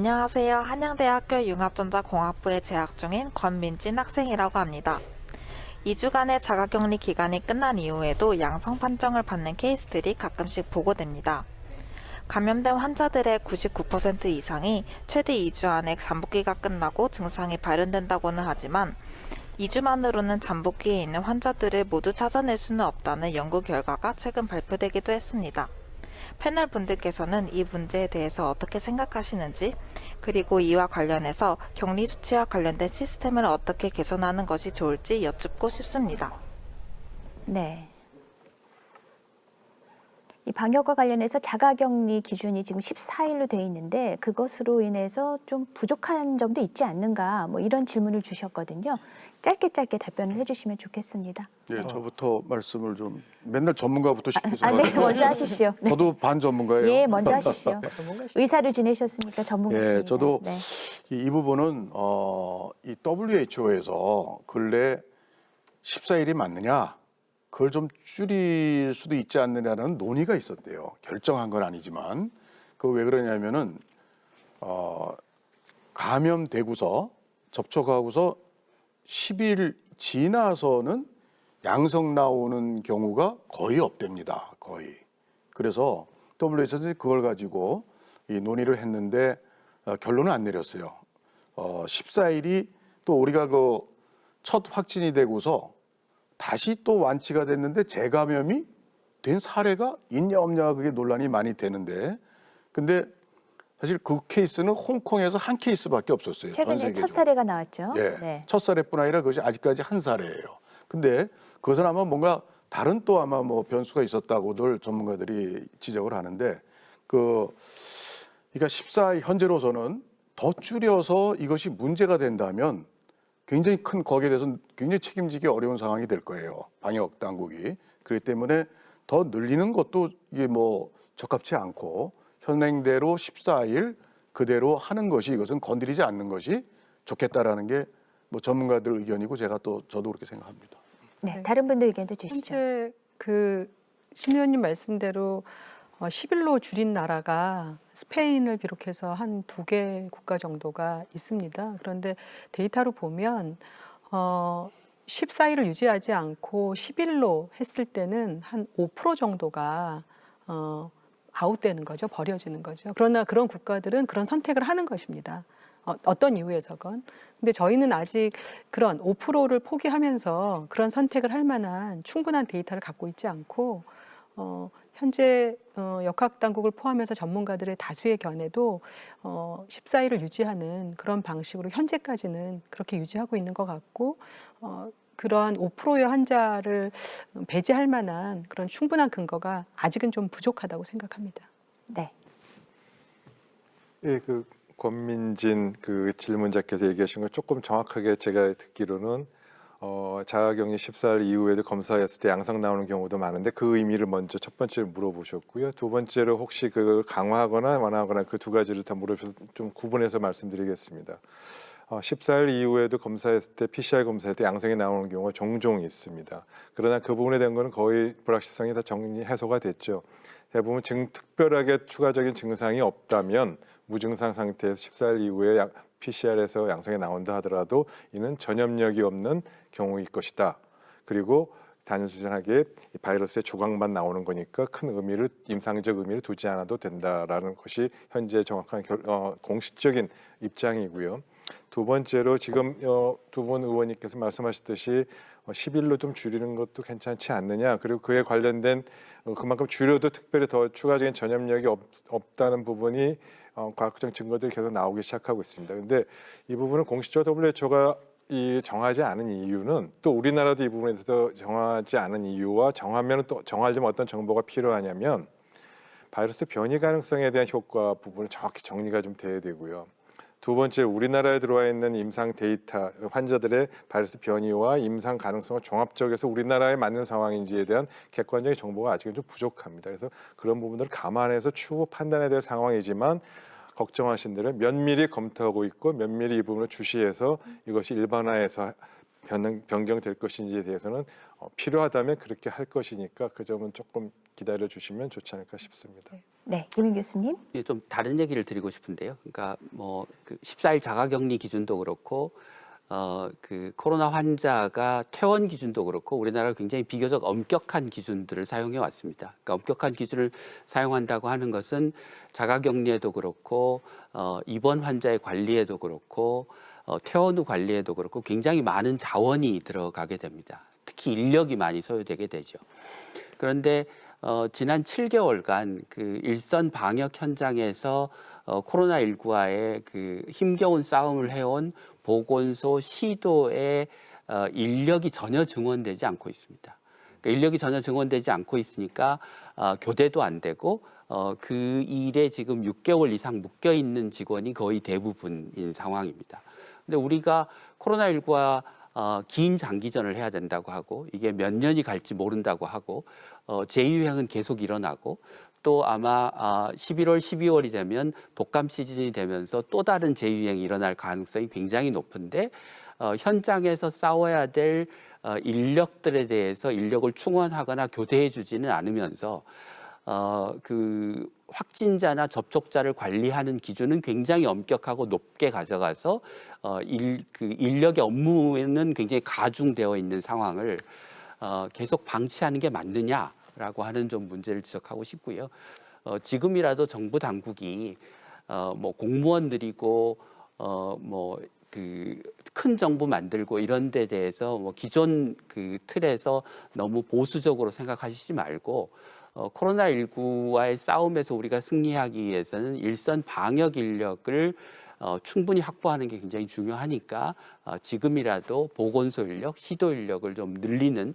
안녕하세요. 한양대학교 융합전자공학부에 재학 중인 권민진 학생이라고 합니다. 2주간의 자가격리 기간이 끝난 이후에도 양성 판정을 받는 케이스들이 가끔씩 보고됩니다. 감염된 환자들의 99% 이상이 최대 2주 안에 잠복기가 끝나고 증상이 발현된다고는 하지만 2주만으로는 잠복기에 있는 환자들을 모두 찾아낼 수는 없다는 연구 결과가 최근 발표되기도 했습니다. 패널 분들께서는 이 문제에 대해서 어떻게 생각하시는지, 그리고 이와 관련해서 격리 수치와 관련된 시스템을 어떻게 개선하는 것이 좋을지 여쭙고 싶습니다. 네. 이 방역과 관련해서 자가격리 기준이 지금 14일로 돼 있는데 그것으로 인해서 좀 부족한 점도 있지 않는가 뭐 이런 질문을 주셨거든요. 짧게 답변을 해주시면 좋겠습니다. 예, 저부터 말씀을 좀 맨날 전문가부터 시키죠. 네, 먼저 하십시오. 네. 저도 반 전문가예요. 예, 먼저 하십시오. 의사를 지내셨으니까 전문가십니다. 예, 저도 네. 이 부분은 이 WHO에서 근래 14일이 맞느냐, 그걸 좀 줄일 수도 있지 않느냐는 논의가 있었대요. 결정한 건 아니지만 그 왜 그러냐면은 감염되고서 접촉하고서 10일 지나서는 양성 나오는 경우가 거의 없답니다. 거의. 그래서 WHO에서 그걸 가지고 이 논의를 했는데 결론은 안 내렸어요. 14일이 또 우리가 그 첫 확진이 되고서 다시 또 완치가 됐는데 재감염이 된 사례가 있냐 없냐 그게 논란이 많이 되는데, 근데 사실 그 케이스는 홍콩에서 한 케이스밖에 없었어요. 최근에 첫 사례가 나왔죠. 예, 네. 첫 사례뿐 아니라 그것이 아직까지 한 사례예요. 근데 그것은 아마 뭔가 다른 또 아마 뭐 변수가 있었다고들 전문가들이 지적을 하는데, 그러니까 14일 현재로서는 더 줄여서 이것이 문제가 된다면 굉장히 큰, 거기에 대해서는 굉장히 책임지기 어려운 상황이 될 거예요. 방역 당국이. 그렇기 때문에 더 늘리는 것도 이게 뭐 적합치 않고 현행대로 14일 그대로 하는 것이, 이것은 건드리지 않는 것이 좋겠다라는 게 뭐 전문가들 의견이고 저도 그렇게 생각합니다. 네, 다른 분들 의견도 주시죠. 현재 심 의원님 말씀대로 10일로 줄인 나라가 스페인을 비롯해서 한 2개 국가 정도가 있습니다. 그런데 데이터로 보면 14일을 유지하지 않고 10일로 했을 때는 한 5% 정도가 아웃되는 거죠. 버려지는 거죠. 그러나 그런 국가들은 그런 선택을 하는 것입니다. 어떤 이유에서건. 근데 저희는 아직 그런 5%를 포기하면서 그런 선택을 할 만한 충분한 데이터를 갖고 있지 않고 현재 역학당국을 포함해서 전문가들의 다수의 견해도 14일을 유지하는 그런 방식으로 현재까지는 그렇게 유지하고 있는 것 같고, 그러한 5%의 환자를 배제할 만한 그런 충분한 근거가 아직은 좀 부족하다고 생각합니다. 네. 예, 권민진 질문자께서 얘기하신 걸 조금 정확하게 제가 듣기로는 자가격리 14일 이후에도 검사했을 때 양성 나오는 경우도 많은데 그 의미를 먼저 첫 번째로 물어보셨고요. 두 번째로 혹시 그걸 강화하거나 완화하거나 그 두 가지를 다 물어보셔서 좀 구분해서 말씀드리겠습니다. 14일 이후에도 검사했을 때 PCR 검사할 때 양성이 나오는 경우가 종종 있습니다. 그러나 그 부분에 대한 거는 거의 불확실성이 다 해소가 됐죠. 대부분 특별하게 추가적인 증상이 없다면 무증상 상태에서 14일 이후에 PCR에서 양성이 나온다 하더라도 이는 전염력이 없는 경우일 것이다. 그리고 단순하게 바이러스의 조각만 나오는 거니까 큰 의미를, 임상적 의미를 두지 않아도 된다라는 것이 현재 정확한 공식적인 입장이고요. 두 번째로 지금 두 분 의원님께서 말씀하셨듯이 10일로 좀 줄이는 것도 괜찮지 않느냐. 그리고 그에 관련된 그만큼 줄여도 특별히 더 추가적인 전염력이 없다는 부분이 과학적 증거들이 계속 나오기 시작하고 있습니다. 그런데 이 부분은 공식적으로 WHO가 정하지 않은 이유는, 또 우리나라도 이 부분에 대해서 정하지 않은 이유와 정하면 또 정하려면 어떤 정보가 필요하냐면 바이러스 변이 가능성에 대한 효과 부분을 정확히 정리가 좀 돼야 되고요. 두 번째, 우리나라에 들어와 있는 임상 데이터, 환자들의 바이러스 변이와 임상 가능성을 종합적에서 우리나라에 맞는 상황인지에 대한 객관적인 정보가 아직은 좀 부족합니다. 그래서 그런 부분들을 감안해서 추후 판단해야 될 상황이지만 걱정하신 대로 면밀히 검토하고 있고 면밀히 이 부분을 주시해서 이것이 일반화해서 변경될 것인지에 대해서는 필요하다면 그렇게 할 것이니까 그 점은 조금 기다려 주시면 좋지 않을까 싶습니다. 네, 김인 교수님. 예, 좀 다른 얘기를 드리고 싶은데요. 그러니까 뭐 그 14일 자가격리 기준도 그렇고 그 코로나 환자가 퇴원 기준도 그렇고 우리나라가 굉장히 비교적 엄격한 기준들을 사용해 왔습니다. 그러니까 엄격한 기준을 사용한다고 하는 것은 자가격리에도 그렇고 입원 환자의 관리에도 그렇고 퇴원 후 관리에도 그렇고 굉장히 많은 자원이 들어가게 됩니다. 특히 인력이 많이 소요되게 되죠. 그런데 지난 7개월간 그 일선 방역 현장에서 코로나19와의 그 힘겨운 싸움을 해온 보건소, 시도의 인력이 전혀 증원되지 않고 있습니다. 그러니까 인력이 전혀 증원되지 않고 있으니까 교대도 안 되고 그 일에 지금 6개월 이상 묶여 있는 직원이 거의 대부분인 상황입니다. 근데 우리가 코로나19와 긴 장기전을 해야 된다고 하고 이게 몇 년이 갈지 모른다고 하고 재유행은 계속 일어나고 또 아마 11월, 12월이 되면 독감 시즌이 되면서 또 다른 재유행이 일어날 가능성이 굉장히 높은데 현장에서 싸워야 될 인력들에 대해서 인력을 충원하거나 교대해 주지는 않으면서 그 확진자나 접촉자를 관리하는 기준은 굉장히 엄격하고 높게 가져가서 그 인력의 업무에는 굉장히 가중되어 있는 상황을 계속 방치하는 게 맞느냐라고 하는 좀 문제를 지적하고 싶고요. 지금이라도 정부 당국이 뭐 공무원 늘이고 뭐 그 큰 정부 만들고 이런 데 대해서 뭐 기존 그 틀에서 너무 보수적으로 생각하시지 말고 코로나19와의 싸움에서 우리가 승리하기 위해서는 일선 방역 인력을 충분히 확보하는 게 굉장히 중요하니까 지금이라도 보건소 인력, 시도 인력을 좀 늘리는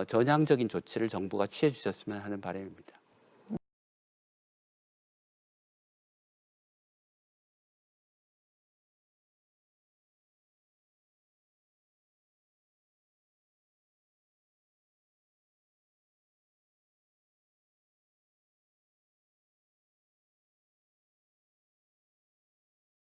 전향적인 조치를 정부가 취해 주셨으면 하는 바람입니다.